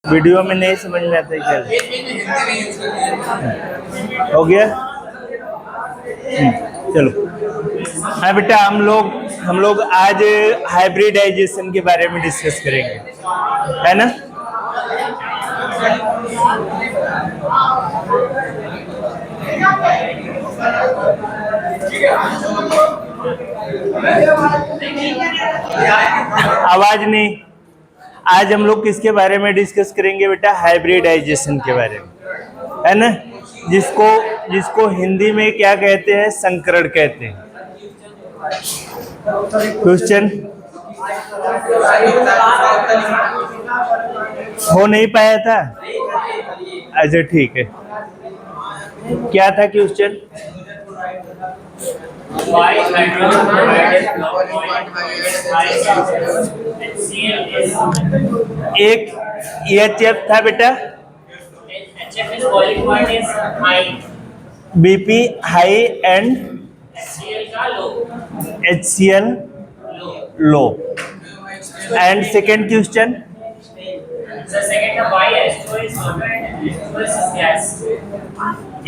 Video में नहीं समझ में आता है क्या? हो गया। चलो। हाँ बेटा, हम लोग आज हाइब्रिडाइजेशन के बारे में डिस्कस करेंगे, है ना? आवाज नहीं। आज हम लोग किसके बारे में डिस्कस करेंगे बेटा? हाइब्रिडाइजेशन के बारे में, है ना? जिसको हिंदी में क्या कहते हैं? संकरण कहते हैं। क्वेश्चन हो नहीं पाया था? अच्छा ठीक है। क्या था क्वेश्चन? एक EHF था बेटा, BP high and HCl low. And second question,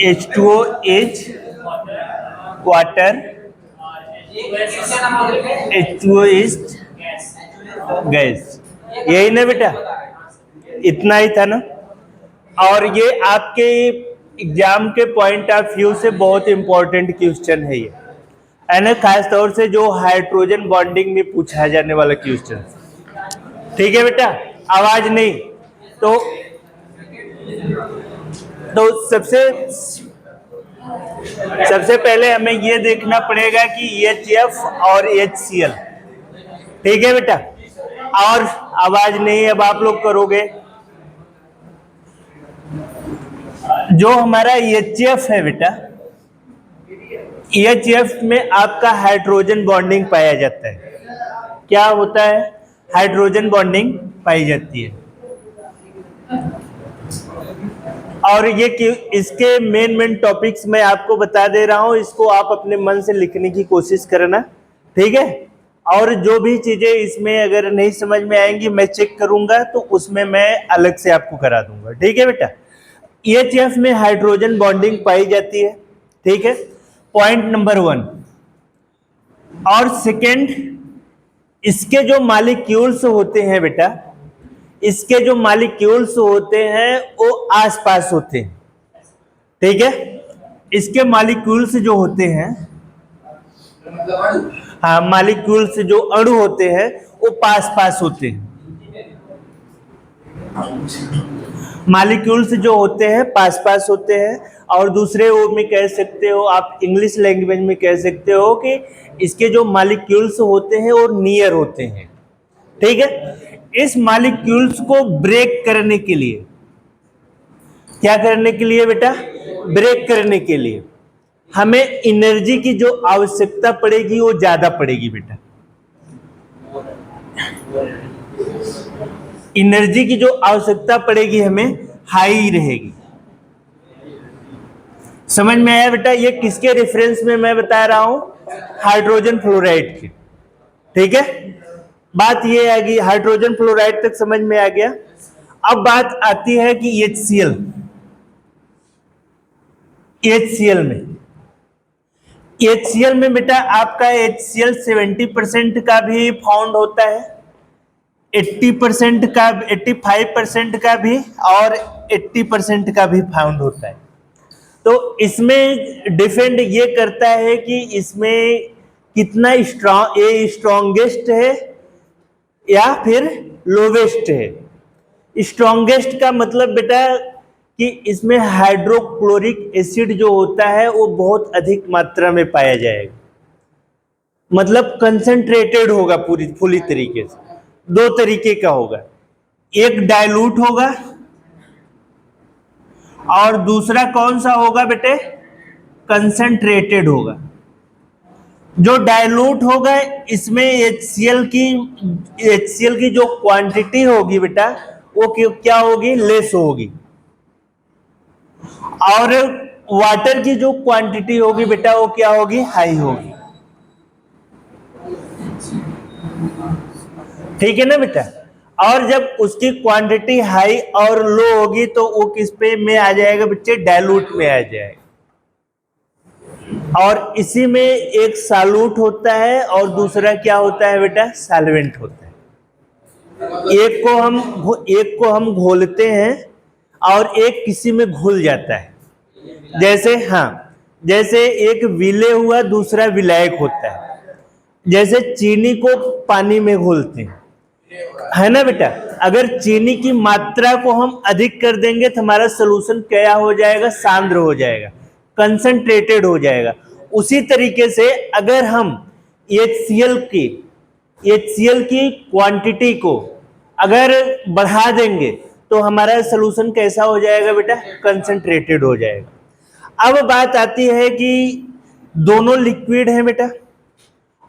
H2O is water, H2O is gas. यही ना बेटा? इतना ही था ना? और ये आपके एग्जाम के पॉइंट ऑफ व्यू से बहुत इंपॉर्टेंट क्वेश्चन है ये, है ना? खास तौर से जो हाइड्रोजन बॉन्डिंग में पूछा जाने वाला क्वेश्चन। ठीक है बेटा? आवाज नहीं तो सबसे पहले हमें ये देखना पड़ेगा कि EHF और HCl। ठीक है बेटा? और आवाज नहीं, अब आप लोग करोगे। जो हमारा EHF है बेटा, EHF में आपका हाइड्रोजन बॉन्डिंग पाया जाता है। क्या होता है? हाइड्रोजन बॉन्डिंग पाई जाती है। और ये इसके मेन टॉपिक्स मैं आपको बता दे रहा हूं, इसको आप अपने मन से लिखने की कोशिश करना, ठीक है? और जो भी चीजें इसमें अगर नहीं समझ में आएंगी मैं चेक करूंगा तो उसमें मैं अलग से आपको करा दूंगा। ठीक है बेटा? EHF में हाइड्रोजन बॉन्डिंग पाई जाती है, ठीक है? Point number 1। और सेकेंड, इसके जो मॉलिक्यूल्स होते हैं बेटा, इसके जो मॉलिक्यूल्स होते हैं वो आसपास होते हैं, ठीक है? इसके मॉलिक्यूल्स जो होते हैं, हाँ, मॉलिक्यूल्स जो अणु होते हैं वो पास होते हैं। मॉलिक्यूल्स जो होते हैं पास होते हैं। और दूसरे वो में कह सकते हो आप, इंग्लिश लैंग्वेज में कह सकते हो कि इसके जो मॉलिक्यूल्स होते हैं वो नियर होते हैं, ठीक है? इस मॉलिक्यूल्स को ब्रेक करने के लिए, क्या करने के लिए बेटा? ब्रेक करने के लिए हमें एनर्जी की जो आवश्यकता पड़ेगी वो ज्यादा पड़ेगी बेटा। एनर्जी की जो आवश्यकता पड़ेगी हमें हाई रहेगी। समझ में आया बेटा? ये किसके रेफरेंस में मैं बता रहा हूं? हाइड्रोजन फ्लोराइड के, ठीक है? बात ये आ गई, हाइड्रोजन फ्लोराइड तक समझ में आ गया। अब बात आती है कि HCl में बेटा आपका HCl 70% का भी फाउंड होता है, 80% का, 85% का भी, और 80% का भी फाउंड होता है। तो इसमें डिपेंड ये करता है कि इसमें कितना स्ट्रॉन्गेस्ट है या फिर लोवेस्ट है। स्ट्रॉन्गेस्ट का मतलब बेटा कि इसमें हाइड्रोक्लोरिक एसिड जो होता है वो बहुत अधिक मात्रा में पाया जाएगा, मतलब कंसंट्रेटेड होगा पूरी तरीके से। दो तरीके का होगा, एक डाइल्यूट होगा और दूसरा कौन सा होगा बेटे? कंसंट्रेटेड होगा। जो डाइल्यूट होगा इसमें HCl की जो क्वांटिटी होगी बेटा वो क्या होगी? लेस होगी। और वाटर की जो क्वांटिटी होगी बेटा वो क्या होगी? हाई होगी। ठीक है ना बेटा? और जब उसकी क्वांटिटी हाई और लो होगी तो वो किस पे में आ जाएगा बच्चे, डाइल्यूट में आ जाएगा। और इसी में एक साल्यूट होता है और दूसरा क्या होता है बेटा, सॉल्वेंट होता है। एक को हम घोलते हैं और एक किसी में घुल जाता है। जैसे एक विलय हुआ, दूसरा विलायक होता है। जैसे चीनी को पानी में घोलते हैं, है ना बेटा। अगर चीनी की मात्रा को हम अधिक कर देंगे तो हमारा सोल्यूशन क्या हो जाएगा, सांद्र हो जाएगा, कंसंट्रेटेड हो जाएगा। उसी तरीके से अगर हम HCl की क्वांटिटी को अगर बढ़ा देंगे तो हमारा सोल्यूशन कैसा हो जाएगा बेटा, कंसंट्रेटेड हो जाएगा। अब बात आती है कि दोनों लिक्विड है बेटा,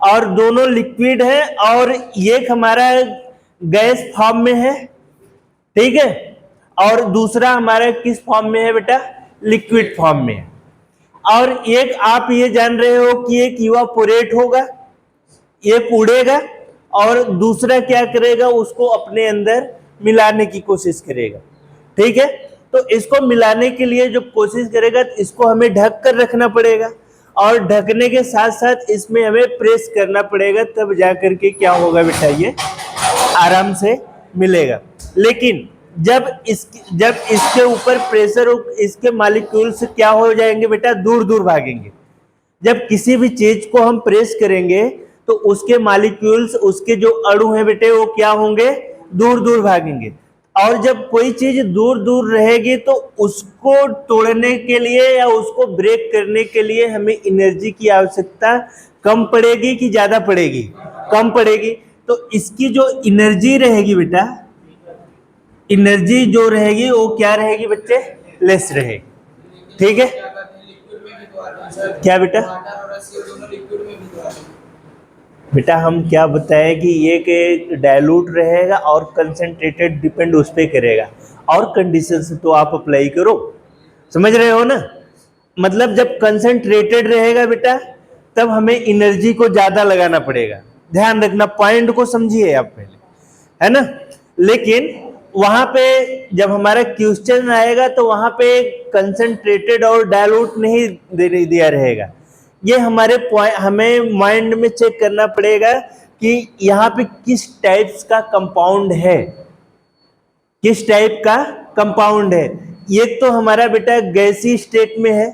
और दोनों लिक्विड है और एक हमारा गैस फॉर्म में है, ठीक है, और दूसरा हमारा किस फॉर्म में है बेटा, लिक्विड फॉर्म में है। और एक आप ये जान रहे हो कि एक इवापोरेट होगा, एक उड़ेगा, और दूसरा क्या करेगा, उसको अपने अंदर मिलाने की कोशिश करेगा, ठीक है। तो इसको मिलाने के लिए जो कोशिश करेगा तो इसको हमें ढक कर रखना पड़ेगा, और ढकने के साथ साथ इसमें हमें प्रेस करना पड़ेगा, तब जाकर के क्या होगा बेटा, ये आराम से मिलेगा। लेकिन जब इसके ऊपर प्रेशर, इसके मॉलिक्यूल्स क्या हो जाएंगे बेटा, दूर दूर भागेंगे। जब किसी भी चीज को हम प्रेस करेंगे तो उसके मॉलिक्यूल्स, उसके जो अणु हैं बेटे, वो क्या होंगे, दूर दूर भागेंगे। और जब कोई चीज दूर दूर रहेगी तो उसको तोड़ने के लिए या उसको ब्रेक करने के लिए हमें एनर्जी की आवश्यकता कम पड़ेगी कि ज्यादा पड़ेगी, कम पड़ेगी। तो इसकी जो एनर्जी रहेगी बेटा, एनर्जी जो रहेगी वो क्या रहेगी बच्चे, लेस रहेगी, ठीक है। क्या बेटा, बेटा हम क्या बताए कि ये के डाइल्यूट रहेगा और कंसंट्रेटेड, डिपेंड उस पर करेगा। और कंडीशन से तो आप अप्लाई करो, समझ रहे हो ना। मतलब जब कंसंट्रेटेड रहेगा बेटा तब हमें एनर्जी को ज्यादा लगाना पड़ेगा, ध्यान रखना, पॉइंट को समझिए आप पहले, है ना। लेकिन वहां पे जब हमारा क्वेश्चन आएगा तो वहां पे कंसंट्रेटेड और डाइल्यूट नहीं दिया रहेगा। ये हमें माइंड में चेक करना पड़ेगा कि यहाँ पे किस टाइप्स का कंपाउंड है, किस टाइप का कंपाउंड है। एक तो हमारा बेटा गैसी स्टेट में है,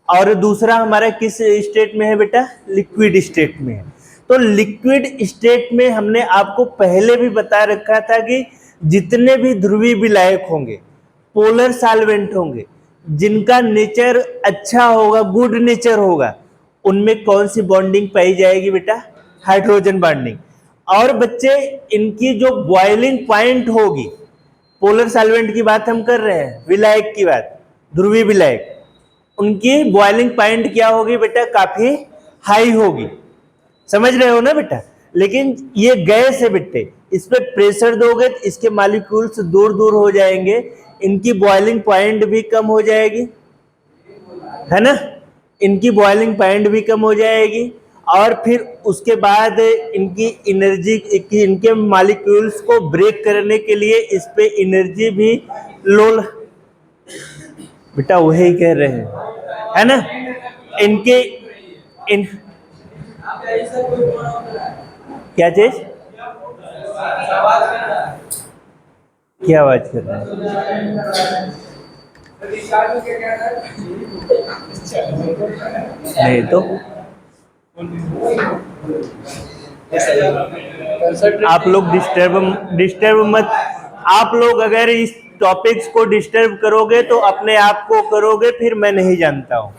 और दूसरा हमारा किस स्टेट में है बेटा, लिक्विड स्टेट में है। तो लिक्विड स्टेट में हमने आपको पहले भी बता रखा था कि जितने भी ध्रुवीय विलायक होंगे, पोलर सॉल्वेंट होंगे, जिनका नेचर अच्छा होगा, गुड नेचर होगा, उनमें कौन सी बॉन्डिंग पाई जाएगी बेटा, हाइड्रोजन बॉन्डिंग। और बच्चे इनकी जो बॉइलिंग पॉइंट होगी, पोलर सॉल्वेंट की बात हम कर रहे हैं, विलायक की बात, ध्रुवीय विलायक, उनकी बॉइलिंग पॉइंट क्या होगी बेटा, काफी हाई होगी, समझ रहे हो ना बेटा। लेकिन ये गैस है बेटे, इस पे प्रेशर दोगे तो इसके मॉलिक्यूल्स दूर दूर हो जाएंगे, इनकी बॉइलिंग पॉइंट भी कम हो जाएगी, है ना, इनकी बॉइलिंग पॉइंट भी कम हो जाएगी। और फिर उसके बाद इनकी एनर्जी, इनके मॉलिक्यूल्स को ब्रेक करने के लिए इस पे एनर्जी भी लो, बेटा वही कह रहे हैं, है ना। क्या चीज, क्या आवाज कर रहा है, नहीं तो आप लोग डिस्टर्ब मत। आप लोग अगर इस टॉपिक्स को डिस्टर्ब करोगे तो अपने आप को करोगे, फिर मैं नहीं जानता हूँ,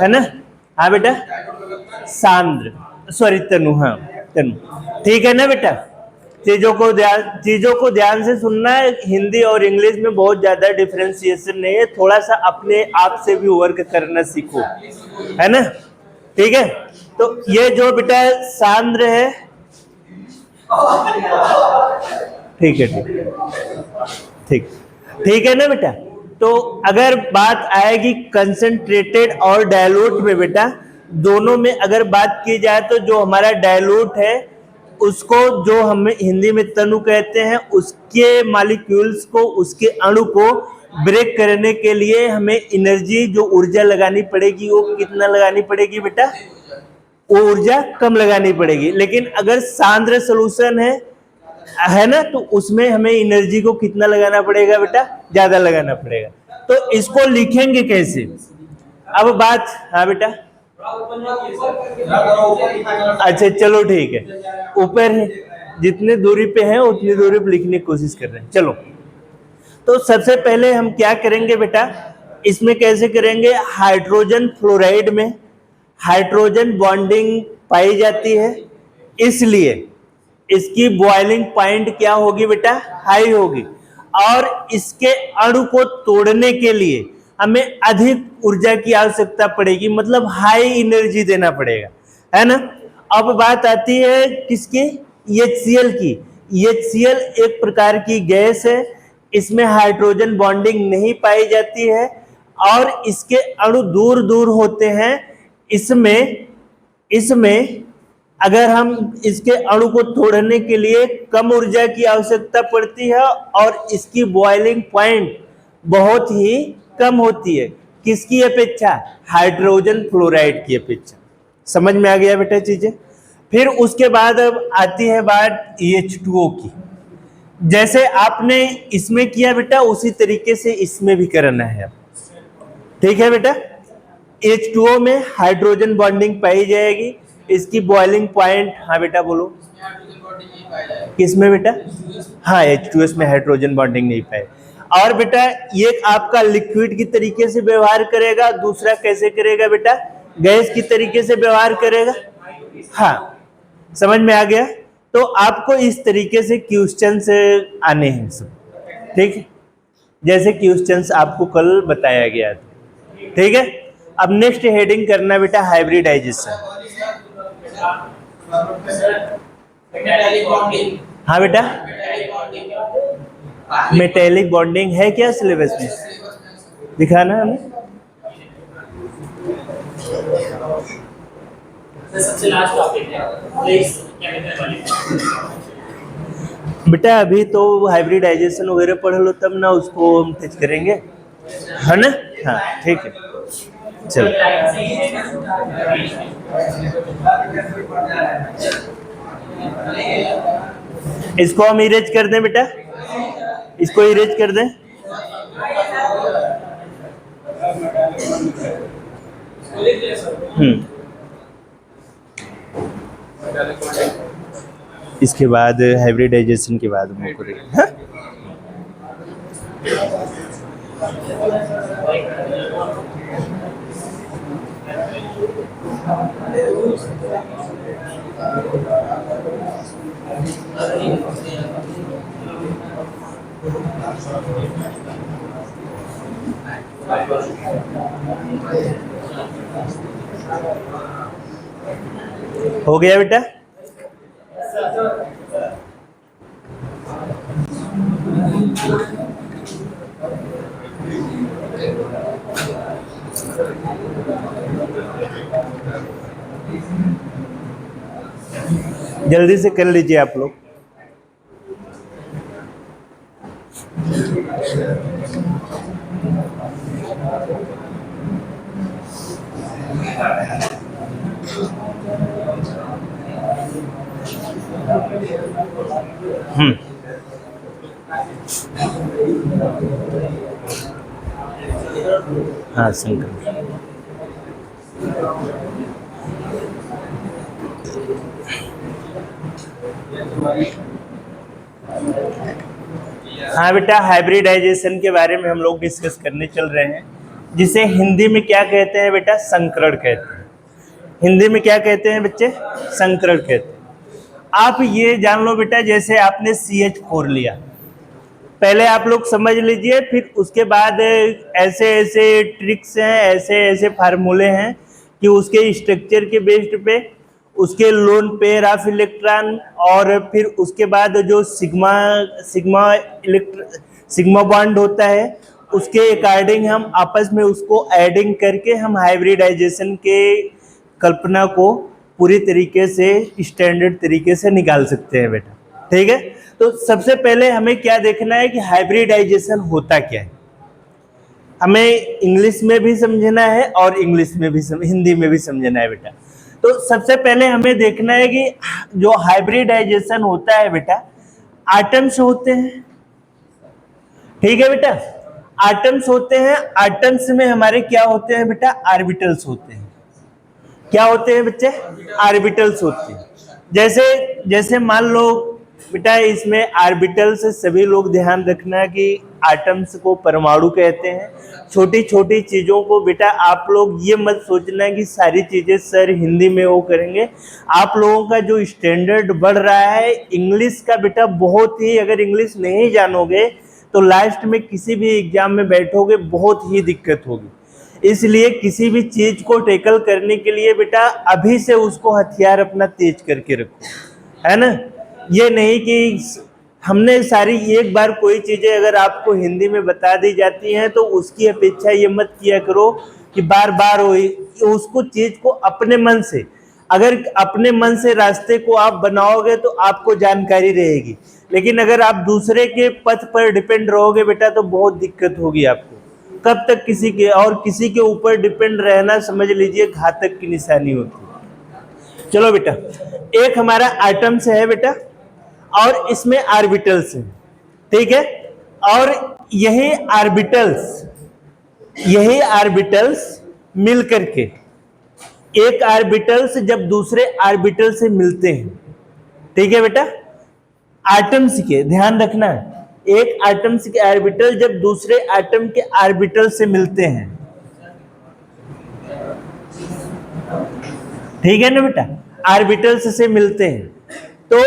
है ना। हाँ बेटा, सांद्र, सॉरी तनु, हाँ तनु, ठीक है ना बेटा। चीजों को ध्यान से सुनना है। हिंदी और इंग्लिश में बहुत ज्यादा डिफरेंशिएशन नहीं है, थोड़ा सा अपने आप से भी वर्क करना सीखो, है ना, ठीक है। तो ये जो बेटा सांद्र है, ठीक है, ठीक है ना बेटा। तो अगर बात आएगी कंसंट्रेटेड और डाइल्यूट में बेटा, दोनों में अगर बात की जाए तो जो हमारा डाइल्यूट है उसको जो हम हिंदी में तनु कहते हैं, उसके मॉलिक्यूल्स को, उसके अणु को ब्रेक करने के लिए हमें एनर्जी, जो ऊर्जा लगानी पड़ेगी, वो कितना लगानी पड़ेगी बेटा? वो ऊर्जा कम लगानी पड़ेगी। लेकिन अगर सांद्र सॉल्यूशन है ना, तो उसमें हमें एनर्जी को कितना लगाना पड़ेगा बेटा? ज्यादा लगाना पड़ेगा। तो इसको लिखेंगे कैसे? अब बात, हाँ बेटा, अच्छा चलो ठीक है, ऊपर है, जितने दूरी पे है उतनी दूरी पे लिखने की कोशिश कर रहे हैं। चलो, तो सबसे पहले हम क्या करेंगे बेटा, इसमें कैसे करेंगे? हाइड्रोजन फ्लोराइड में हाइड्रोजन बॉन्डिंग पाई जाती है, इसलिए इसकी बॉइलिंग पॉइंट क्या होगी बेटा? हाई होगी। और इसके अणु को तोड़ने के लिए हमें अधिक ऊर्जा की आवश्यकता पड़ेगी, मतलब हाई एनर्जी देना पड़ेगा, है ना। अब बात आती है किसकी? HCl की। HCl एक प्रकार की गैस है, इसमें हाइड्रोजन बॉन्डिंग नहीं पाई जाती है और इसके अणु दूर दूर होते हैं। इसमें अगर हम इसके अणु को तोड़ने के लिए कम ऊर्जा की आवश्यकता पड़ती है और इसकी बॉइलिंग पॉइंट बहुत ही कम होती है। किसकी अपेक्षा? हाइड्रोजन फ्लोराइड की अपेक्षा। समझ में आ गया बेटा चीजें? फिर उसके बाद अब आती है बात H2O की। जैसे आपने इसमें किया बेटा, उसी तरीके से इसमें भी करना है। ठीक है बेटा? H2O में हाइड्रोजन बॉन्डिंग पाई जाएगी, इसकी बॉइलिंग पॉइंट, हाँ बेटा बोलो, किसमें बेटा? हाँ, H2S में हाइड्रोजन बॉन्डिंग नहीं पाए। और बेटा ये आपका लिक्विड की तरीके से व्यवहार करेगा, दूसरा कैसे करेगा बेटा? गैस की तरीके से व्यवहार करेगा। हाँ, समझ में आ गया? तो आपको इस तरीके से क्वेश्चंस आने हैं सब, ठीक है, जैसे क्वेश्चंस आपको कल बताया गया था। ठीक है, अब नेक्स्ट हेडिंग करना बेटा हाइब्रिडाइजेशन। हाँ बेटा, मेटेलिक बॉन्डिंग है क्या सिलेबस में? दिखाना हमें। सबसे लास्ट टॉपिक है बेटा, अभी तो हाइब्रिडाइजेशन वगैरह पढ़ लो तब ना उसको हम टच करेंगे, है ना। हाँ ठीक है, चलो। इसको हम इरेज कर दें बेटा, इसको इरेज कर दें। इसके बाद हाइब्रिडाइजेशन के बाद हम करेंगे। हाँ? हो गया बेटा? जल्दी से कर लीजिए आप लोग। हाँ संक्रमण। हाँ बेटा, हाइब्रिडाइजेशन के बारे में हम लोग डिस्कस करने चल रहे हैं, जिसे हिंदी में क्या कहते हैं बेटा? संकरण कहते हैं। हिंदी में क्या कहते हैं बच्चे? संकरण कहते हैं। आप ये जान लो बेटा, जैसे आपने CH4 लिया, पहले आप लोग समझ लीजिए, फिर उसके बाद ऐसे ऐसे ट्रिक्स हैं, ऐसे ऐसे फार्मूले हैं कि उसके स्ट्रक्चर के बेस्ड पे, उसके लोन पेयर ऑफ इलेक्ट्रॉन, और फिर उसके बाद जो सिग्मा बॉन्ड होता है, उसके अकॉर्डिंग हम आपस में उसको एडिंग करके हम हाइब्रिडाइजेशन के कल्पना को पूरी तरीके से स्टैंडर्ड तरीके से निकाल सकते हैं बेटा। ठीक है, तो सबसे पहले हमें क्या देखना है कि हाइब्रिडाइजेशन होता क्या है। हमें इंग्लिश में भी समझना है और इंग्लिश में भी हिंदी में भी समझना है बेटा। तो सबसे पहले हमें देखना है कि जो हाइब्रिडाइजेशन होता है बेटा, एटम्स होते हैं। ठीक है बेटा, एटम्स होते हैं। एटम्स में हमारे क्या होते हैं बेटा, ऑर्बिटल्स होते हैं। क्या होते हैं बच्चे, ऑर्बिटल्स होते हैं। जैसे जैसे मान लो बेटा, इसमें ऑर्बिटल से सभी लोग ध्यान रखना कि एटम्स को परमाणु कहते हैं। छोटी छोटी चीजों को बेटा आप लोग ये मत सोचना कि सारी चीजें सर हिंदी में वो करेंगे। आप लोगों का जो स्टैंडर्ड बढ़ रहा है इंग्लिश का बेटा, बहुत ही, अगर इंग्लिश नहीं जानोगे तो लास्ट में किसी भी एग्जाम में बैठोगे बहुत ही दिक्कत होगी। इसलिए किसी भी चीज को टैकल करने के लिए बेटा अभी से उसको हथियार अपना तेज करके रखो, है ना। ये नहीं कि हमने सारी, एक बार कोई चीजें अगर आपको हिंदी में बता दी जाती हैं तो उसकी अपेक्षा ये मत किया करो कि बार बार उसको चीज को अपने मन से, अगर अपने मन से रास्ते को आप बनाओगे तो आपको जानकारी रहेगी। लेकिन अगर आप दूसरे के पथ पर डिपेंड रहोगे बेटा तो बहुत दिक्कत होगी आपको। कब तक किसी के ऊपर डिपेंड रहना, समझ लीजिए घातक की निशानी होती है। चलो बेटा, एक हमारा एटम्स है बेटा और इसमें ऑर्बिटल्स हैं। ठीक है, और यही ऑर्बिटल्स मिल करके, एक ऑर्बिटल्स जब दूसरे ऑर्बिटल से मिलते हैं, ठीक है बेटा, एटम्स के ध्यान रखना है, एक एटम्स के ऑर्बिटल जब दूसरे एटम के ऑर्बिटल से मिलते हैं, ठीक है ना बेटा, ऑर्बिटल्स से मिलते हैं, तो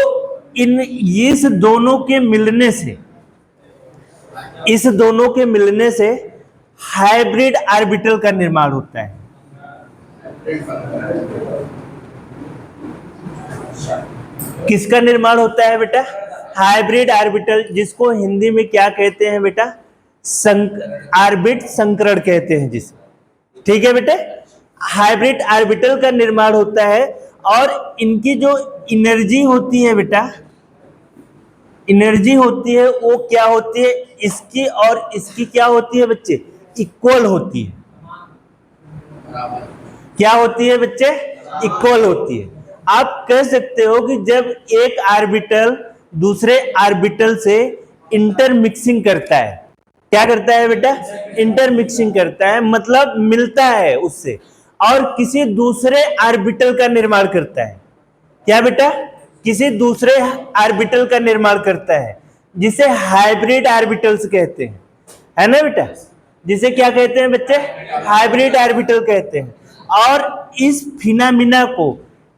इस दोनों के मिलने से हाइब्रिड ऑर्बिटल का निर्माण होता है। किसका निर्माण होता है बेटा, हाइब्रिड ऑर्बिटल, जिसको हिंदी में क्या कहते हैं बेटा, ऑर्बिट संकरण कहते हैं जिसे। ठीक है बेटे, हाइब्रिड ऑर्बिटल का निर्माण होता है और इनकी जो एनर्जी होती है बेटा, एनर्जी होती है वो क्या होती है, इसकी और इसकी क्या होती है बच्चे, इक्वल होती है। क्या होती है बच्चे, इक्वल होती है। आप कह सकते हो कि जब एक ऑर्बिटल दूसरे ऑर्बिटल से इंटरमिक्सिंग करता है, क्या करता है बेटा, इंटरमिक्सिंग करता है, मतलब मिलता है उससे और किसी दूसरे ऑर्बिटल का निर्माण करता है। क्या बेटा, किसी दूसरे ऑर्बिटल का निर्माण करता है, जिसे हाइब्रिड ऑर्बिटल्स कहते हैं, है ना बेटा, जिसे क्या कहते हैं बच्चे, हाइब्रिड ऑर्बिटल कहते हैं। और इस फिनोमेना को,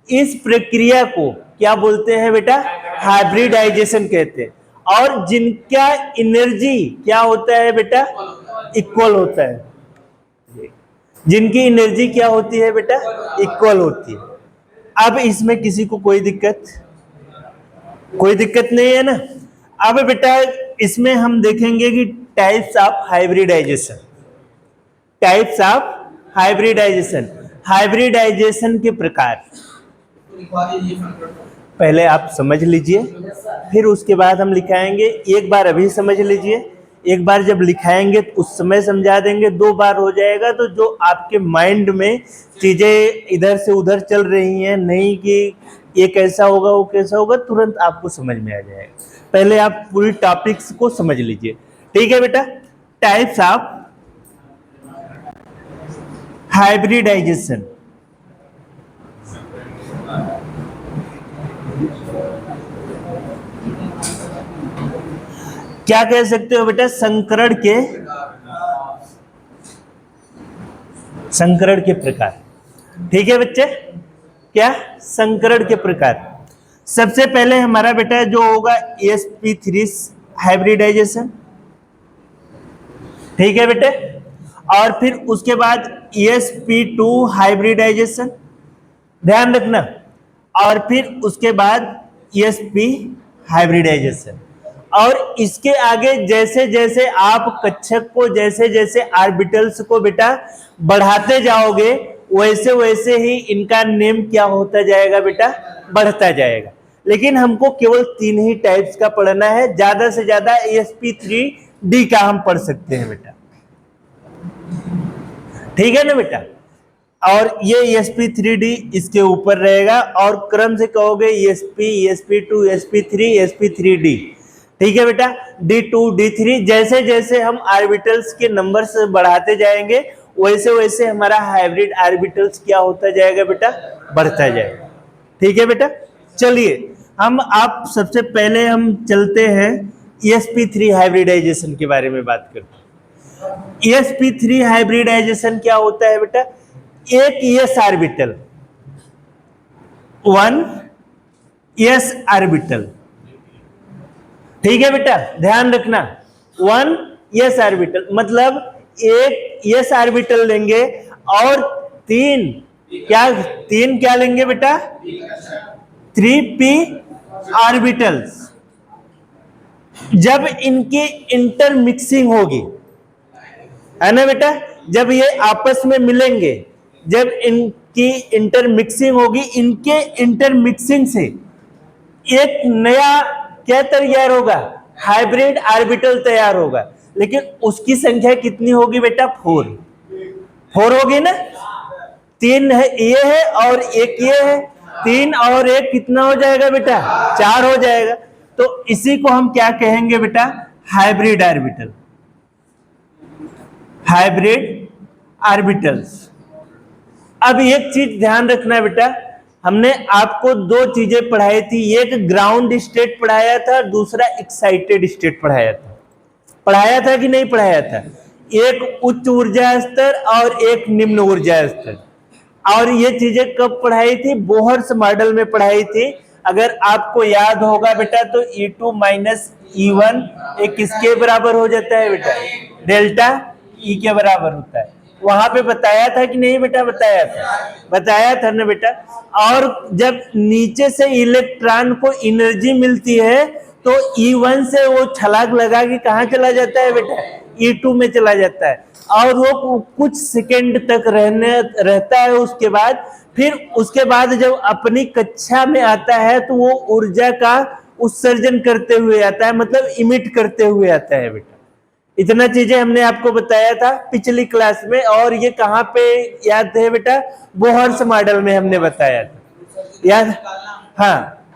इस प्रक्रिया को क्या बोलते हैं बेटा, हाइब्रिडाइजेशन कहते हैं। और जिनका एनर्जी क्या होता है बेटा, इक्वल होता है, जिनकी एनर्जी क्या होती है बेटा, इक्वल होती है। अब इसमें किसी को कोई दिक्कत नहीं है ना। अब बेटा इसमें हम देखेंगे कि टाइप्स ऑफ हाइब्रिडाइजेशन, हाइब्रिडाइजेशन के प्रकार पहले आप समझ लीजिए, फिर उसके बाद हम लिखाएंगे। एक बार अभी समझ लीजिए, एक बार जब लिखाएंगे तो उस समय समझा देंगे, 2 बार हो जाएगा तो जो आपके माइंड में चीजें इधर से उधर चल रही हैं, नहीं कि ये कैसा होगा वो कैसा होगा, तुरंत आपको समझ में आ जाएगा। पहले आप पूरी टॉपिक्स को समझ लीजिए। ठीक है बेटा, टाइप्स ऑफ हाइब्रिडाइजेशन। क्या कह सकते हो बेटा, संकरण के प्रकार। ठीक है बच्चे, क्या, संकरण के प्रकार। सबसे पहले हमारा बेटा जो होगा sp3 हाइब्रिडाइजेशन, ठीक है बेटे, और फिर उसके बाद sp2 हाइब्रिडाइजेशन, ध्यान रखना, और फिर उसके बाद sp हाइब्रिडाइजेशन। और इसके आगे जैसे जैसे आप कक्षक को, जैसे जैसे ऑर्बिटल्स को बेटा बढ़ाते जाओगे, वैसे वैसे ही इनका नेम क्या होता जाएगा बेटा, बढ़ता जाएगा। लेकिन हमको केवल 3 ही टाइप्स का पढ़ना है, ज्यादा से ज्यादा ESP3D का हम पढ़ सकते हैं बेटा, ठीक है ना बेटा। और ये ESP3D इसके ऊपर रहेगा, और क्रम से कहोगे ESP, ESP2, ESP3, ESP3D, ठीक है बेटा। D2, D3, जैसे जैसे हम ऑर्बिटल्स के नंबर से बढ़ाते जाएंगे वैसे वैसे हमारा हाइब्रिड ऑर्बिटल्स क्या होता जाएगा बेटा, बढ़ता जाएगा, ठीक है बेटा। चलिए हम आप सबसे पहले हम चलते हैं ESP3 हाइब्रिडाइजेशन के बारे में बात करते हैं। ESP3 हाइब्रिडाइजेशन क्या होता है बेटा, एक s ऑर्बिटल, 1 s ऑर्बिटल, ठीक है बेटा, ध्यान रखना, 1 s ऑर्बिटल मतलब एक s ऑर्बिटल लेंगे और तीन क्या लेंगे बेटा, 3p ऑर्बिटल्स। जब इनकी इंटरमिक्सिंग होगी, है ना बेटा, जब ये आपस में मिलेंगे, जब इनकी इंटरमिक्सिंग होगी, इनके इंटरमिक्सिंग से एक नया क्या तैयार होगा, हाइब्रिड ऑर्बिटल तैयार होगा। लेकिन उसकी संख्या कितनी होगी बेटा, 4 होगी ना, 3 है ये है और एक ये है, 3 और 1 कितना हो जाएगा बेटा, 4 हो जाएगा। तो इसी को हम क्या कहेंगे बेटा, हाइब्रिड ऑर्बिटल, हाइब्रिड ऑर्बिटल्स। अब एक चीज ध्यान रखना बेटा, हमने आपको 2 चीजें पढ़ाई थी, एक ग्राउंड स्टेट पढ़ाया था, दूसरा एक्साइटेड स्टेट पढ़ाया था कि नहीं पढ़ाया था, एक उच्च ऊर्जा स्तर और एक निम्न ऊर्जा स्तर। और ये चीजें कब पढ़ाई थी, बोहर्स मॉडल में पढ़ाई थी। अगर आपको याद होगा बेटा तो E2 माइनस E1 एक किसके बराबर हो जाता है बेटा, डेल्टा E के बराबर होता है। वहां पे बताया था कि नहीं बेटा, बताया था ना बेटा। और जब नीचे से इलेक्ट्रॉन को एनर्जी मिलती है तो E1 से वो छलांग लगा के कहाँ चला जाता है बेटा, E2 में चला जाता है, और वो कुछ सेकंड तक रहता है। उसके बाद फिर उसके बाद जब अपनी कक्षा में आता है तो वो ऊर्जा का उत्सर्जन करते हुए आता है, मतलब इमिट करते हुए आता है बेटा। इतना चीजें हमने आपको बताया था पिछली क्लास में, और ये कहाँ पे याद है बेटा, बोहर्स मॉडल में हमने बताया था, याद, हाँ।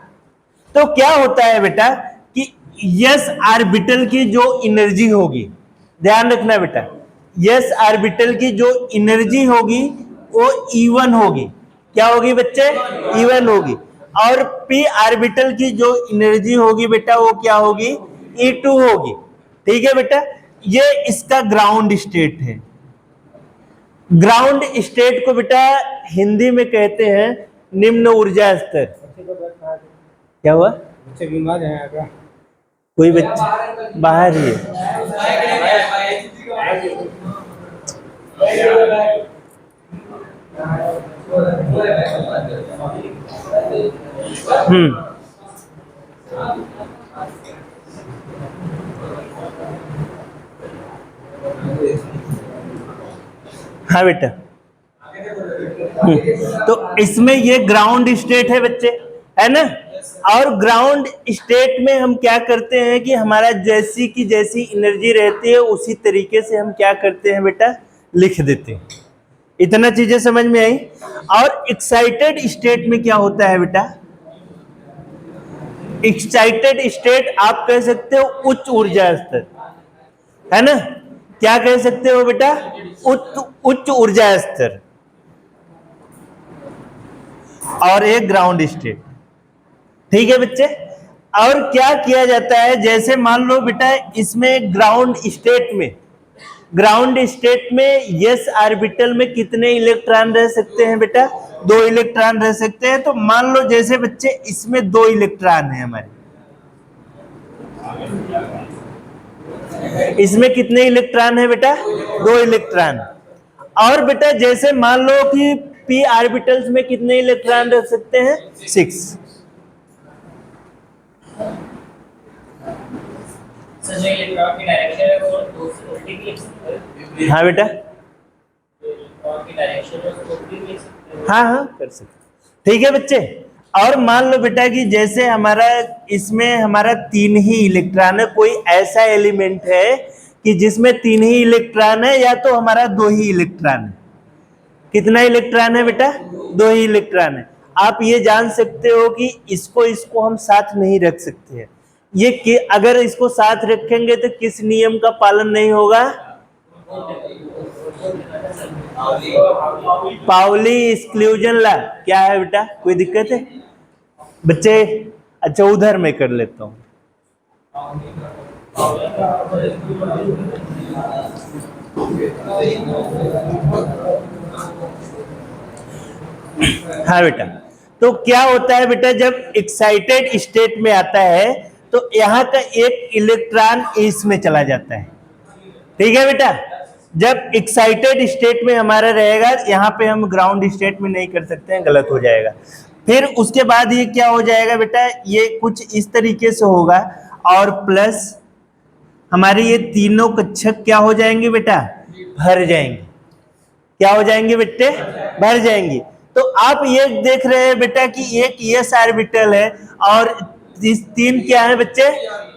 तो क्या होता है बेटा कि यस ऑर्बिटल की जो एनर्जी होगी, ध्यान रखना बेटा, यस ऑर्बिटल की जो एनर्जी होगी वो E1 होगी, क्या होगी बच्चे, E1 होगी। और p ऑर्बिटल की जो एनर्जी होगी बेटा वो क्या होगी, E2 होगी, ठीक है बेटा। ये इसका ग्राउंड स्टेट है। ग्राउंड स्टेट को बेटा हिंदी में कहते हैं निम्न ऊर्जा स्तर। क्या हुआ, बच्चे बीमार हैं क्या? कोई बच्चे बाहर ही है, हाँ बेटा। तो इसमें ये ग्राउंड स्टेट है बच्चे, है ना। और ग्राउंड स्टेट में हम क्या करते हैं कि हमारा जैसी की जैसी एनर्जी रहती है उसी तरीके से हम क्या करते हैं बेटा, लिख देते हैं। इतना चीजें समझ में आई। और एक्साइटेड स्टेट में क्या होता है बेटा, एक्साइटेड स्टेट आप कह सकते हो उच्च ऊर्जा स्तर, है ना, क्या कह सकते हो बेटा, उच्च ऊर्जा स्तर। और एक ग्राउंड स्टेट, ठीक है बच्चे। और क्या किया जाता है, जैसे मान लो बेटा इसमें ग्राउंड स्टेट में यस ऑर्बिटल में कितने इलेक्ट्रॉन रह सकते हैं बेटा, 2 इलेक्ट्रॉन रह सकते हैं। तो मान लो जैसे बच्चे इसमें 2 इलेक्ट्रॉन है हमारे, इसमें कितने इलेक्ट्रॉन है बेटा, 2 इलेक्ट्रॉन। और बेटा जैसे मान लो कि p ऑर्बिटल्स में कितने इलेक्ट्रॉन रख सकते हैं, 6। सर जो इलेक्ट्रॉन की डायरेक्शन है वो उल्टी भी लिख सकते हैं। हाँ बेटा, इलेक्ट्रॉन की डायरेक्शन है उसको उल्टी भी लिख हाँ हाँ कर सकते। ठीक है बच्चे। और मान लो बेटा कि जैसे हमारा इसमें हमारा 3 ही इलेक्ट्रॉन है, कोई ऐसा एलिमेंट है कि जिसमें 3 ही इलेक्ट्रॉन है या तो हमारा 2 ही इलेक्ट्रॉन है। कितना इलेक्ट्रॉन है बेटा? 2 ही इलेक्ट्रॉन है। आप ये जान सकते हो कि इसको हम साथ नहीं रख सकते हैं। ये कि अगर इसको साथ रखेंगे तो किस नियम का पालन नहीं होगा? Pauli exclusion law. क्या है बेटा, कोई दिक्कत है बच्चे? अच्छा उधर मैं कर लेता हूं। हाँ बेटा, तो क्या होता है बेटा, जब एक्साइटेड स्टेट में आता है तो यहाँ का एक इलेक्ट्रॉन इसमें चला जाता है। ठीक है बेटा, जब एक्साइटेड स्टेट में हमारा रहेगा, यहाँ पे हम ग्राउंड स्टेट में नहीं कर सकते हैं, गलत हो जाएगा। फिर उसके बाद ये क्या हो जाएगा बेटा, ये कुछ इस तरीके से होगा और प्लस हमारे ये तीनों कक्षक क्या हो जाएंगे बेटा? भर जाएंगे। क्या हो जाएंगे बेटे? भर जाएंगे। तो आप ये देख रहे हैं बेटा कि एक s ऑर्बिटल है और इस 3 क्या है बच्चे?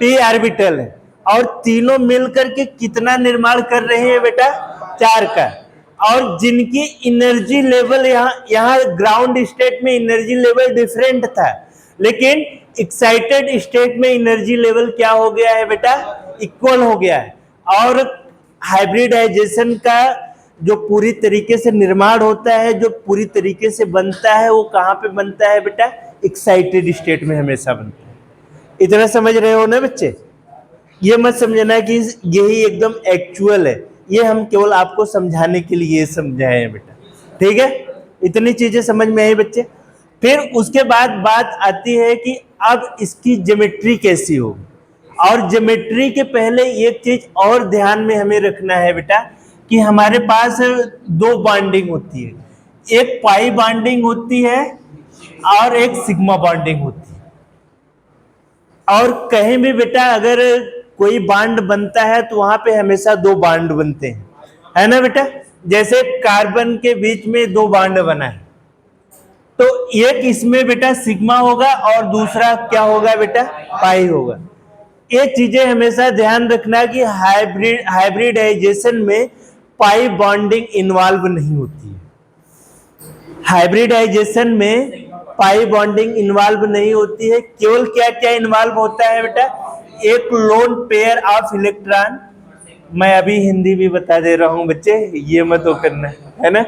p ऑर्बिटल है, और तीनों मिलकर के कितना निर्माण कर रहे हैं बेटा? 4 का। और जिनकी एनर्जी लेवल यहाँ ग्राउंड स्टेट में एनर्जी लेवल डिफरेंट था, लेकिन एक्साइटेड स्टेट में एनर्जी लेवल क्या हो गया है बेटा? इक्वल हो गया है। और हाइब्रिडाइजेशन का जो पूरी तरीके से निर्माण होता है, जो पूरी तरीके से बनता है, वो कहाँ पे बनता है बेटा? एक्साइटेड स्टेट में हमेशा बनता है। इतना समझ रहे हो ना बच्चे? ये मत समझना कि यही एकदम एक्चुअल है, ये हम केवल आपको समझाने के लिए समझाए हैं बेटा। ठीक है, इतनी चीजें समझ में आई बच्चे। फिर उसके बाद बात आती है कि अब इसकी ज्योमेट्री कैसी होगी। और ज्योमेट्री के पहले एक चीज और ध्यान में हमें रखना है बेटा कि हमारे पास 2 बॉन्डिंग होती है, एक पाई बॉन्डिंग होती है और एक सिग्मा बॉन्डिंग होती है। और कहीं भी बेटा अगर कोई बॉन्ड बनता है तो वहां पे हमेशा 2 बॉन्ड बनते हैं, है ना बेटा? जैसे कार्बन के बीच में 2 बॉन्ड बना है, तो एक इसमें बेटा सिग्मा होगा और दूसरा क्या होगा बेटा? पाई होगा। ये चीजें हमेशा ध्यान रखना कि हाइब्रिडाइजेशन में पाई बॉन्डिंग इन्वॉल्व नहीं होती है। हाइब्रिडाइजेशन में पाई बॉन्डिंग इन्वॉल्व नहीं होती है। केवल क्या क्या इन्वॉल्व होता है बेटा? एक लोन पेयर ऑफ इलेक्ट्रॉन। मैं अभी हिंदी भी बता दे रहा हूं बच्चे, ये मत वो करना, है ना?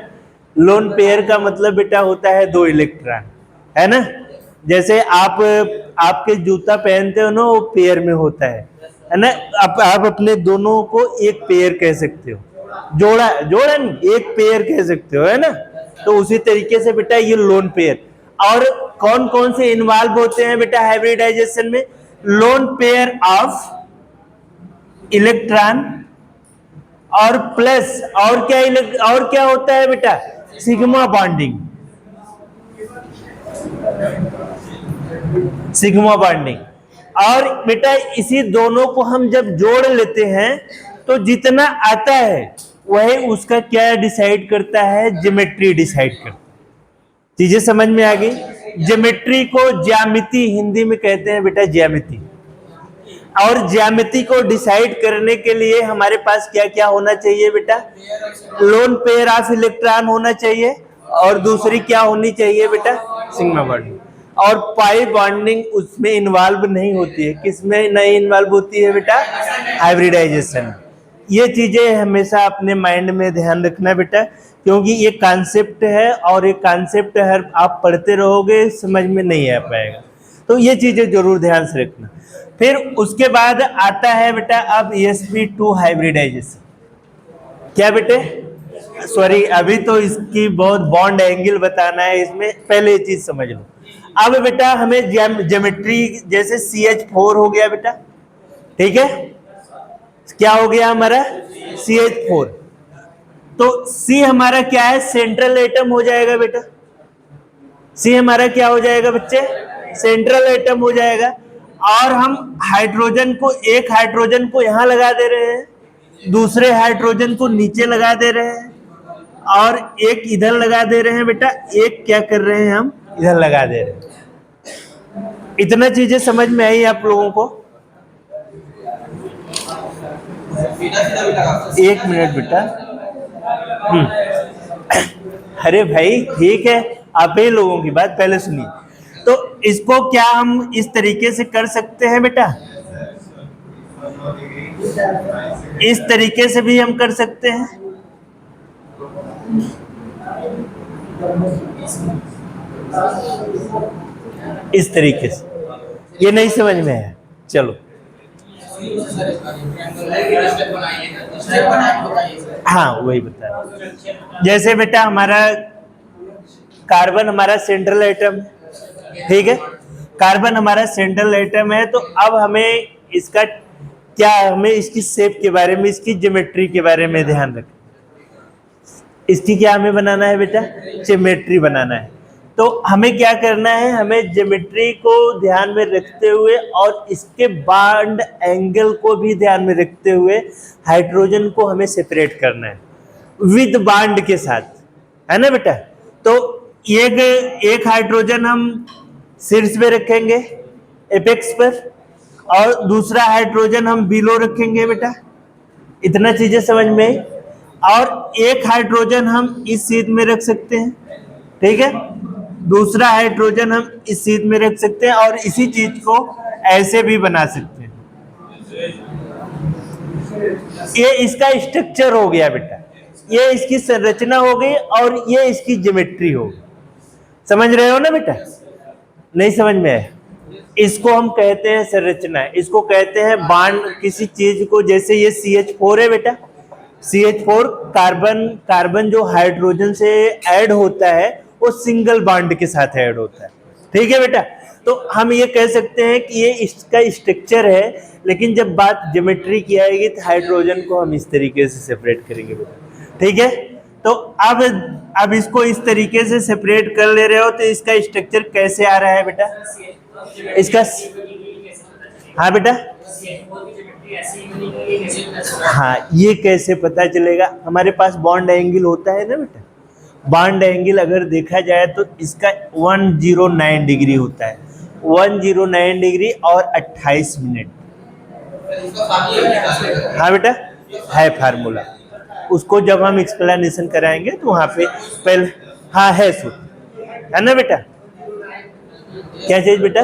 लोन पेयर का मतलब बेटा होता है 2 इलेक्ट्रॉन, है ना? जैसे आपके जूता पहनते हो ना, वो पेयर में होता है ना? आप अपने दोनों को एक पेयर कह सकते हो, जोड़ा नहीं, एक पेयर कह सकते हो, है ना? तो उसी तरीके से बेटा ये लोन पेयर। और कौन कौन से इन्वॉल्व होते हैं बेटा हाइब्रिडाइजेशन में? लोन पेयर ऑफ इलेक्ट्रॉन और प्लस और क्या होता है बेटा? Sigma bonding. Sigma bonding. और बेटा इसी दोनों को हम जब जोड़ लेते हैं तो जितना आता है वही उसका क्या डिसाइड करता है? ज्योमेट्री डिसाइड करता है। चीजें समझ में आ गई? ज्योमेट्री को ज्यामिति हिंदी में कहते हैं बेटा, ज्यामिति। और ज्यामिति को डिसाइड करने के लिए हमारे पास क्या क्या होना चाहिए बेटा? लोन पेयर ऑफ इलेक्ट्रॉन होना चाहिए और दूसरी क्या होनी चाहिए बेटा? Sigma bonding. और पाई बॉन्डिंग उसमें इन्वॉल्व नहीं होती है। किसमें नहीं इन्वॉल्व होती है बेटा? हाइब्रिडाइजेशन। ये चीजें हमेशा अपने माइंड में ध्यान रखना बेटा, क्योंकि ये कॉन्सेप्ट है और ये कॉन्सेप्ट हर आप पढ़ते रहोगे समझ में नहीं आ पाएगा। तो ये चीजें जरूर ध्यान से रखना। फिर उसके बाद आता है बेटा अब sp2 हाइब्रिडाइजेशन। क्या बेटे? सॉरी, अभी तो इसकी बहुत बॉन्ड एंगल बताना है, इसमें पहले ये चीज समझ लो। अब बेटा हमें ज्योमेट्री, जैसे CH4 हो गया बेटा, ठीक है? क्या हो गया हमारा? CH4। तो C हमारा क्या है? सेंट्रल एटम हो जाएगा बेटा। C हमारा क्या हो जाएगा बच्चे? सेंट्रल एटम हो जाएगा। और हम एक हाइड्रोजन को यहां लगा दे रहे हैं, दूसरे हाइड्रोजन को नीचे लगा दे रहे हैं, और एक इधर लगा दे रहे हैं बेटा, एक क्या कर रहे हैं हम इधर लगा दे रहे हैं। इतना चीजें समझ में आई आप लोगों को? एक मिनट बेटा। अरे भाई ठीक है, आप ही लोगों की बात पहले सुनिए। तो इसको क्या हम इस तरीके से कर सकते हैं बेटा, इस तरीके से भी हम कर सकते हैं। इस तरीके से, ये नहीं समझ में है, चलो हाँ वही बता रहा। जैसे बेटा हमारा कार्बन हमारा सेंट्रल एटम, ठीक है, कार्बन हमारा सेंट्रल एटम है। तो अब हमें इसका क्या, हमें इसकी शेप के बारे में, इसकी ज्योमेट्री के बारे में ध्यान रखें। इसकी क्या हमें बनाना है बेटा, ज्योमेट्री बनाना है। तो हमें क्या करना है, हमें ज्योमेट्री को ध्यान में रखते हुए और इसके बॉन्ड एंगल को भी ध्यान में रखते हुए हाइड्रोजन को हमें सेपरेट करना है विद बॉन्ड के साथ, है ना बेटा। तो एक हाइड्रोजन हम शीर्ष पे रखेंगे एपेक्स पर, और दूसरा हाइड्रोजन हम बिलो रखेंगे बेटा। इतना चीजें समझ में आई। और एक हाइड्रोजन हम इस सीध में रख सकते हैं, ठीक है, दूसरा हाइड्रोजन हम इस सीध में रख सकते हैं, और इसी चीज को ऐसे भी बना सकते हैं। ये इसका स्ट्रक्चर हो गया बेटा, ये इसकी संरचना हो गई और ये इसकी ज्योमेट्री हो गई। समझ रहे हो ना बेटा? नहीं समझ में है? इसको हम कहते हैं संरचना, इसको कहते हैं बॉन्ड किसी चीज को। जैसे ये CH4 है बेटा, CH4 कार्बन जो हाइड्रोजन से ऐड होता है वो सिंगल बॉन्ड के साथ ऐड होता है, ठीक है बेटा। तो हम ये कह सकते हैं कि ये इसका स्ट्रक्चर है, लेकिन जब बात ज्योमेट्री की आएगी तो हाइड्रोजन को हम इस तरीके से सेपरेट करेंगे बेटा, ठीक है। तो अब इसको इस तरीके से सेपरेट कर ले रहे हो, तो इसका स्ट्रक्चर कैसे आ रहा है बेटा, इसका, हाँ बेटा, हाँ ये कैसे पता चलेगा, हमारे पास बॉन्ड एंगल होता है ना बेटा। बॉन्ड एंगल अगर देखा जाए तो इसका 109 डिग्री होता है, 109 डिग्री और 28 मिनट। हाँ बेटा, है फार्मूला, उसको जब हम एक्सप्लेनेशन कराएंगे तो वहां पे पहले, हाँ है सूत्र, है ना बेटा। क्या चीज बेटा,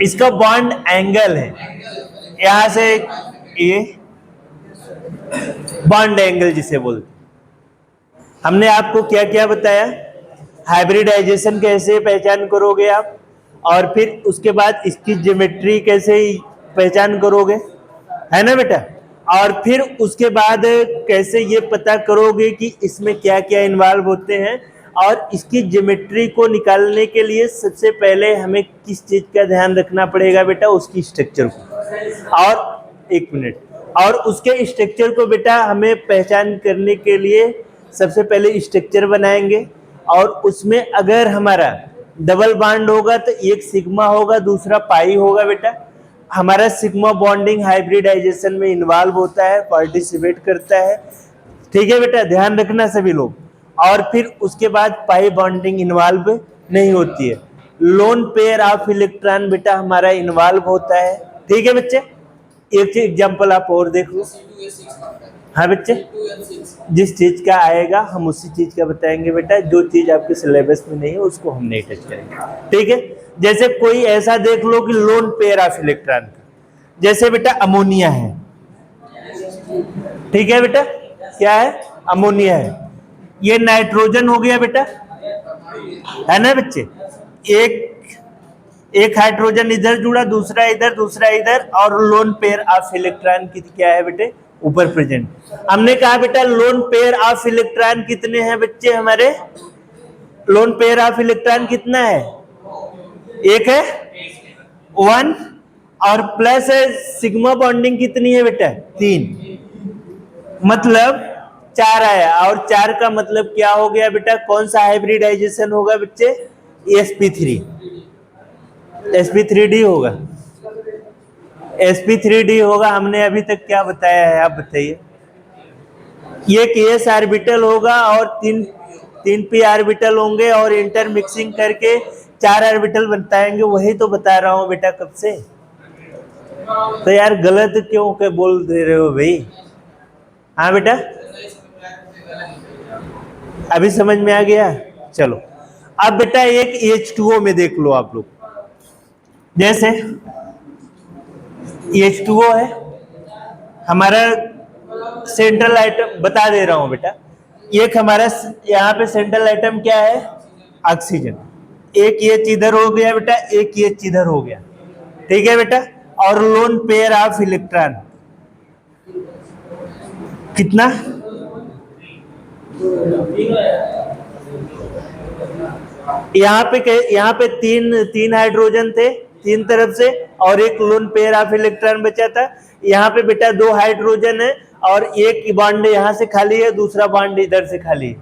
इसका बॉन्ड एंगल है, यहां से ये बॉन्ड एंगल जिसे बोलते। हमने आपको क्या क्या बताया, हाइब्रिडाइजेशन कैसे पहचान करोगे आप, और फिर उसके बाद इसकी ज्योमेट्री कैसे पहचान करोगे, है ना बेटा। और फिर उसके बाद कैसे ये पता करोगे कि इसमें क्या क्या इन्वॉल्व होते हैं, और इसकी ज्योमेट्री को निकालने के लिए सबसे पहले हमें किस चीज का ध्यान रखना पड़ेगा बेटा, उसकी स्ट्रक्चर को। और एक मिनट, और उसके स्ट्रक्चर को बेटा हमें पहचान करने के लिए सबसे पहले स्ट्रक्चर बनाएंगे, और उसमें अगर हमारा डबल बॉन्ड होगा तो एक सिग्मा होगा, दूसरा पाई होगा बेटा। हमारा सिग्मा बॉन्डिंग हाइब्रिडाइजेशन में इन्वॉल्व होता है, पार्टिसिपेट करता है, ठीक है बेटा, ध्यान रखना सभी लोग। और फिर उसके बाद पाई बॉन्डिंग इन्वॉल्व नहीं होती है, लोन पेयर ऑफ इलेक्ट्रॉन बेटा हमारा इन्वॉल्व होता है, ठीक है बच्चे। एक एग्जांपल आप और देख लो। हाँ बच्चे, जिस चीज का आएगा हम उसी चीज का बताएंगे बेटा, जो चीज आपके सिलेबस में नहीं है उसको हम नहीं टच करेंगे, ठीक है। जैसे कोई ऐसा देख लो कि लोन पेयर ऑफ इलेक्ट्रॉन का, जैसे बेटा अमोनिया है, ठीक है बेटा, क्या है, अमोनिया है। ये नाइट्रोजन हो गया बेटा, है ना बच्चे। एक हाइड्रोजन इधर जुड़ा, दूसरा इधर, दूसरा इधर, और लोन पेयर ऑफ इलेक्ट्रॉन की क्या है बेटे, ऊपर प्रेजेंट। हमने कहा बेटा लोन पेयर ऑफ इलेक्ट्रॉन कितने हैं बच्चे हमारे, लोन पेयर ऑफ इलेक्ट्रॉन कितना है, एक है, 1, और प्लस है सिग्मा बॉन्डिंग कितनी है बेटा, 3, मतलब 4 आया। और 4 का मतलब क्या हो गया बेटा, कौन सा हाइब्रिडाइजेशन होगा बच्चे, sp3, sp3d होगा, sp3d होगा। हमने अभी तक क्या बताया है आप बताइए, ये केएस ऑर्बिटल होगा और तीन पी ऑर्बिटल होंगे और इंटर मिक्सिंग करके 4 ऑर्बिटल बताएंगे। वही तो बता रहा हूँ बेटा कब से। तो यार गलत क्यों के बोल दे रहे हो भाई? हाँ बेटा, अभी समझ में आ गया? चलो अब बेटा एक H2O में देख लो आप लोग। जैसे H2O है हमारा सेंट्रल आइटम, बता दे रहा हूं बेटा। एक हमारा यहाँ पे सेंट्रल आइटम क्या है? ऑक्सीजन। एक ये इधर हो गया बेटा, एक ये इधर हो गया, ठीक है बेटा। और लोन पेयर ऑफ इलेक्ट्रॉन कितना? यहाँ पे तीन हाइड्रोजन थे तीन तरफ से और एक लोन पेयर ऑफ इलेक्ट्रॉन बचा था। यहाँ पे बेटा 2 हाइड्रोजन है और एक बॉन्ड यहाँ से खाली है, दूसरा बॉन्ड इधर से खाली है,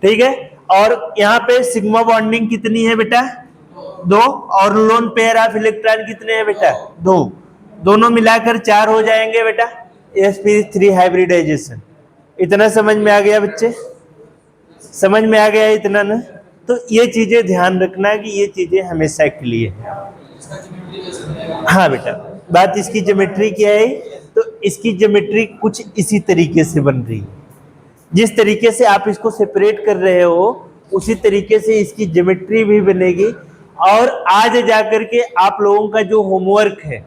ठीक है। और यहाँ पे सिग्मा बॉन्डिंग कितनी है बेटा? 2। और लोन पेयर ऑफ इलेक्ट्रॉन कितने हैं बेटा? 2। दोनों मिलाकर 4 हो जाएंगे बेटा, sp3 हाइब्रिडाइजेशन। इतना समझ में आ गया बच्चे? समझ में आ गया इतना ना? तो ये चीजें ध्यान रखना कि ये चीजें हमेशा के लिए है। हाँ बेटा, बात इसकी ज्योमेट्री क्या है? तो इसकी ज्योमेट्री कुछ इसी तरीके से बन रही है। जिस तरीके से आप इसको सेपरेट कर रहे हो उसी तरीके से इसकी ज्योमेट्री भी बनेगी। और आज जाकर के आप लोगों का जो होमवर्क है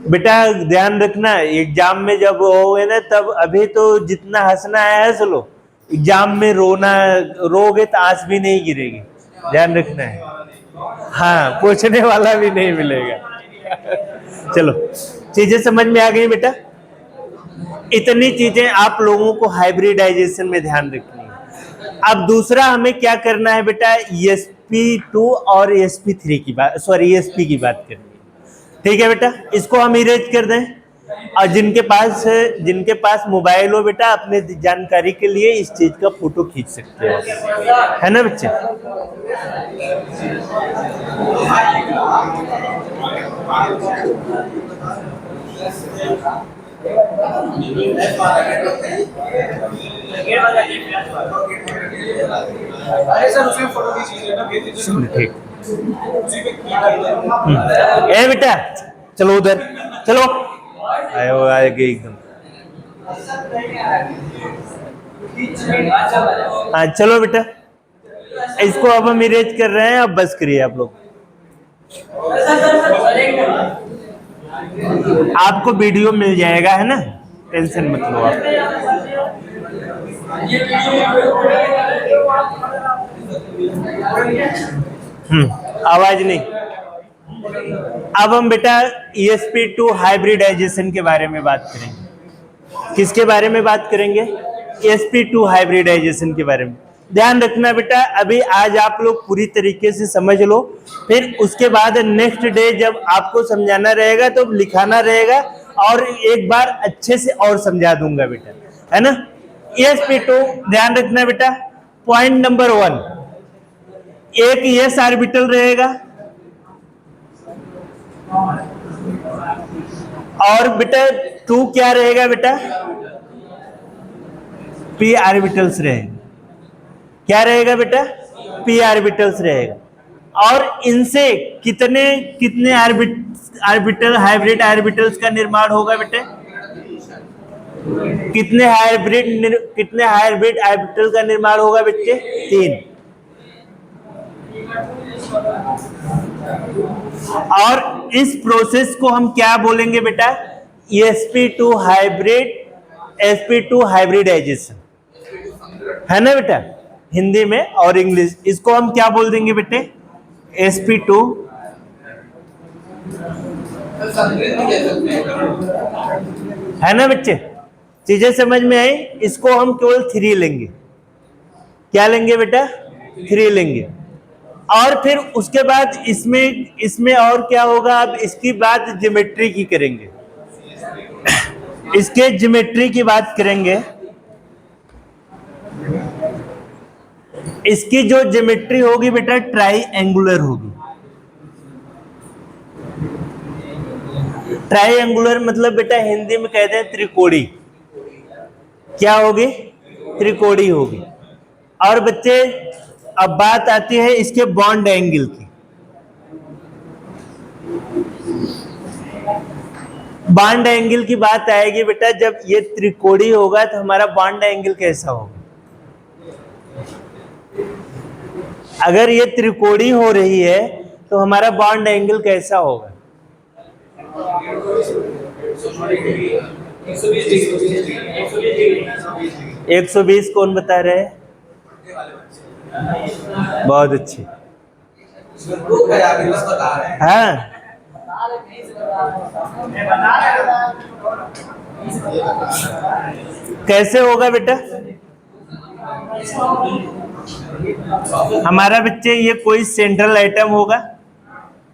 बेटा, ध्यान रखना, एग्जाम में जब होगे ना तब, अभी तो जितना हंसना है हंस लो, एग्जाम में रोगे तो आंस भी नहीं गिरेगी, ध्यान रखना है। हाँ, पूछने वाला भी नहीं मिलेगा। चलो, चीजें समझ में आ गई बेटा? इतनी चीजें आप लोगों को हाइब्रिडाइजेशन में ध्यान रखनी है। अब दूसरा हमें क्या करना है बेटा? sp2 और sp3 की बात, सॉरी sp की बात करनी है, ठीक है बेटा। इसको हम इरेज कर दें। और जिनके पास मोबाइल हो बेटा, अपने जानकारी के लिए इस चीज का फोटो खींच सकते हो, है ना बच्चे? ठीक ए बेटा, चलो उधर चलो, आयो आगे एकदम। हाँ चलो बेटा, इसको अब हम इरेज कर रहे हैं। अब बस करिए आप लोग। आपको वीडियो मिल जाएगा, है ना, टेंशन मत लो आप। आवाज नहीं। अब हम बेटा sp2 हाइब्रिडाइजेशन के बारे में बात करेंगे। किसके बारे में बात करेंगे? sp2 हाइब्रिडाइजेशन के बारे में। ध्यान रखना बेटा, अभी आज आप लोग पूरी तरीके से समझ लो, फिर उसके बाद नेक्स्ट डे जब आपको समझाना रहेगा तो लिखाना रहेगा और एक बार अच्छे से और समझा दूंगा बेटा, है ना। sp2 ध्यान रखना बेटा। पॉइंट नंबर 1, एक s ऑर्बिटल रहेगा और बेटा 2 क्या रहेगा बेटा? p ऑर्बिटल्स रहेगा। क्या रहेगा बेटा? p ऑर्बिटल्स रहेगा। और इनसे कितने ऑर्बिटल, हाइब्रिड ऑर्बिटल्स का निर्माण होगा बेटे? कितने हाइब्रिड ऑर्बिटल का निर्माण होगा बच्चे? 3। और इस प्रोसेस को हम क्या बोलेंगे बेटा? sp2 हाइब्रिडाइजेशन, है ना बेटा, हिंदी में। और इंग्लिश इसको हम क्या बोल देंगे बेटे? sp2 है ना बच्चे? चीजें समझ में आई? इसको हम केवल 3 लेंगे। क्या लेंगे बेटा? 3 लेंगे। और फिर उसके बाद इसमें और क्या होगा? अब इसकी बात ज्योमेट्री की करेंगे, इसके ज्योमेट्री की बात करेंगे। इसकी जो ज्योमेट्री होगी बेटा ट्राइएंगुलर होगी। ट्राइएंगुलर मतलब बेटा हिंदी में कहते हैं त्रिकोणी। क्या होगी? त्रिकोणीय होगी। और बच्चे अब बात आती है इसके बॉन्ड एंगल की। बॉन्ड एंगल की बात आएगी बेटा, जब ये त्रिकोणीय होगा तो हमारा बॉन्ड एंगल कैसा होगा? अगर ये त्रिकोणीय हो रही है तो हमारा बॉन्ड एंगल कैसा होगा? 120 कौन बता रहे हैं? बहुत अच्छे। हाँ, कैसे होगा बेटा? हमारा बच्चे ये कोई सेंट्रल आइटम होगा,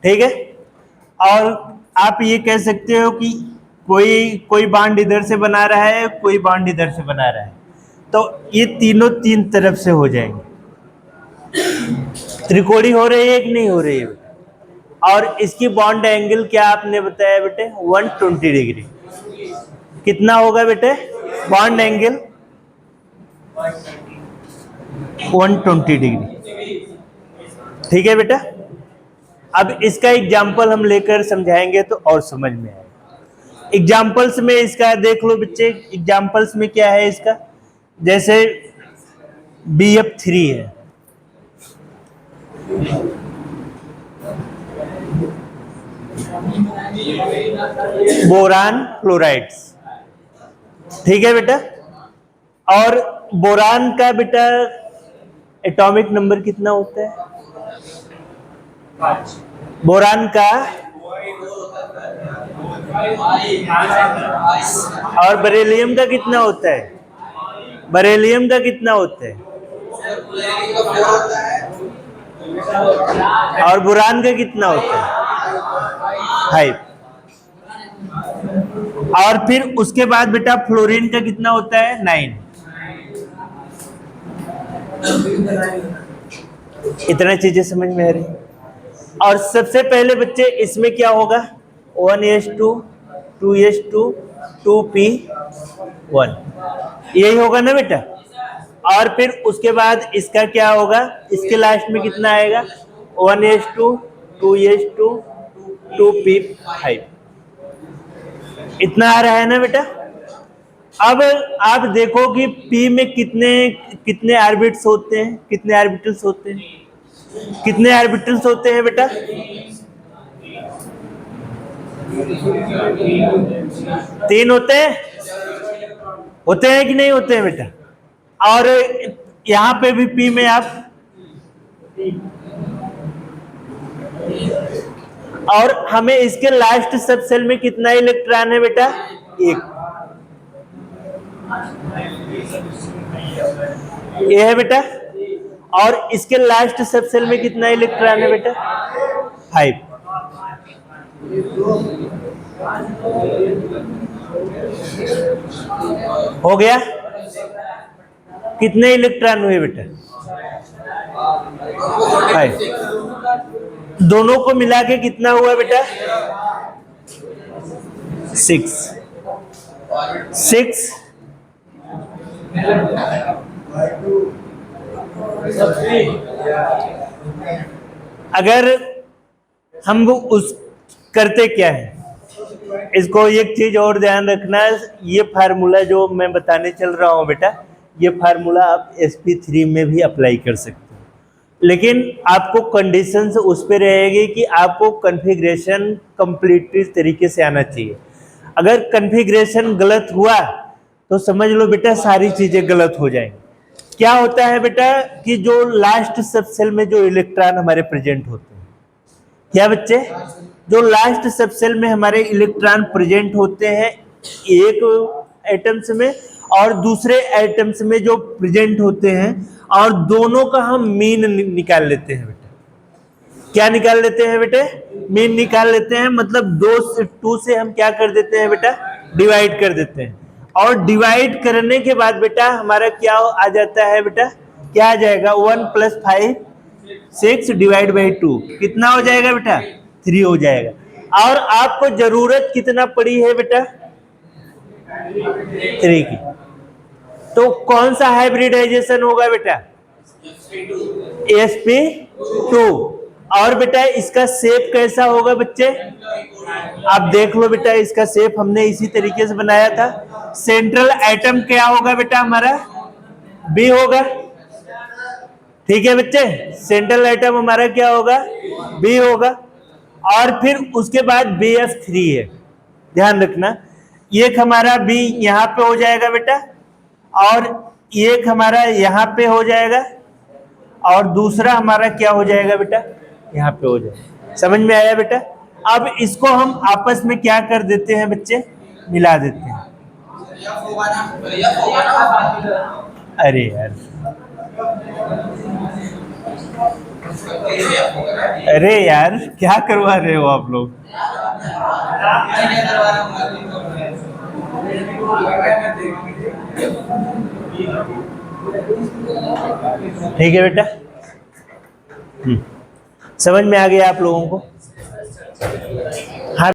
ठीक है, और आप ये कह सकते हो कि कोई बॉन्ड इधर से बना रहा है, कोई बॉन्ड इधर से बना रहा है, तो ये तीनों तीन तरफ से हो जाएंगे। त्रिकोणीय हो रही है कि नहीं हो रही है? और इसकी बॉन्ड एंगल क्या आपने बताया बेटे? 120 डिग्री। कितना होगा बेटे बॉन्ड एंगल? 120 डिग्री। ठीक है बेटा। अब इसका एग्जाम्पल हम लेकर समझाएंगे तो और समझ में आएगा। एग्जाम्पल्स में इसका देख लो बच्चे, एग्जाम्पल्स में क्या है इसका, जैसे BF3 है, बोरान फ्लोराइड्स, ठीक है बेटा। और बोरान का बेटा एटॉमिक नंबर कितना होता है? बोरान का, और बेरिलियम का कितना होता है? बेरिलियम का कितना होता है? और बोरान का कितना होता है? 5। और फिर उसके बाद बेटा फ्लोरीन का कितना होता है? 9। इतना चीजें समझ में आ रही। और सबसे पहले बच्चे इसमें क्या होगा? 1s2 2s2 2p1, यही होगा ना बेटा। और फिर उसके बाद इसका क्या होगा? इसके लास्ट में कितना आएगा? 1s2 2s2 2p5। इतना आ रहा है ना बेटा। अब आप देखो कि P में कितने ऑर्बिट्स होते हैं, कितने ऑर्बिटल्स होते हैं? कितने ऑर्बिटल्स होते हैं बेटा? 3 होते हैं कि नहीं होते हैं बेटा? और यहां पे भी P में आप, और हमें इसके लास्ट सब सेल में कितना इलेक्ट्रॉन है बेटा? 1। ये है बेटा। और इसके लास्ट सब सेल में कितना इलेक्ट्रॉन है बेटा? 5। हो गया? कितने इलेक्ट्रॉन हुए बेटा? 5। दोनों को मिला के कितना हुआ बेटा? 6। अगर हम उस करते क्या है, इसको एक चीज और ध्यान रखना, ये फार्मूला जो मैं बताने चल रहा हूं बेटा, ये फार्मूला आप sp3 में भी अप्लाई कर सकते हो, लेकिन आपको कंडीशंस उस पे रहेगी कि आपको कॉन्फ़िगरेशन कंप्लीटली तरीके से आना चाहिए। अगर कॉन्फ़िगरेशन गलत हुआ तो समझ लो बेटा सारी चीजें गलत हो जाएंगी। क्या होता है बेटा कि जो लास्ट सब सेल में जो इलेक्ट्रॉन हमारे प्रेजेंट होते हैं, क्या बच्चे, जो लास्ट सब सेल में हमारे इलेक्ट्रॉन प्रेजेंट होते हैं एक एटम्स में और दूसरे एटम्स में जो प्रेजेंट होते हैं, और दोनों का हम मीन निकाल लेते हैं बेटा। क्या निकाल लेते हैं बेटे? मीन निकाल लेते हैं। मतलब 2 से हम क्या कर देते हैं बेटा? डिवाइड कर देते हैं। और डिवाइड करने के बाद बेटा हमारा क्या आ जाता है बेटा? क्या आ जाएगा? 1 + 5 6 डिवाइड बाई 2 कितना हो जाएगा बेटा? 3 हो जाएगा। और आपको जरूरत कितना पड़ी है बेटा? 3 की। तो कौन सा हाइब्रिडाइजेशन होगा बेटा? sp2। और बेटा इसका शेप कैसा होगा बच्चे? आप देख लो बेटा, इसका शेप हमने इसी तरीके से बनाया था। सेंट्रल एटम क्या होगा बेटा हमारा? बी होगा। ठीक है बच्चे, सेंट्रल एटम हमारा क्या होगा? बी होगा। और फिर उसके बाद BF3 है, ध्यान रखना। एक हमारा बी यहाँ पे हो जाएगा बेटा, और एक हमारा यहाँ पे हो जाएगा, और दूसरा हमारा क्या हो जाएगा बेटा? यहाँ पे हो जाएगा। समझ में आया बेटा? अब इसको हम आपस में क्या कर देते हैं बच्चे? मिला देते हैं। अरे यार, अरे यार क्या करवा रहे हो आप लोग? ठीक है बेटा, समझ में आ गया आप लोगों को?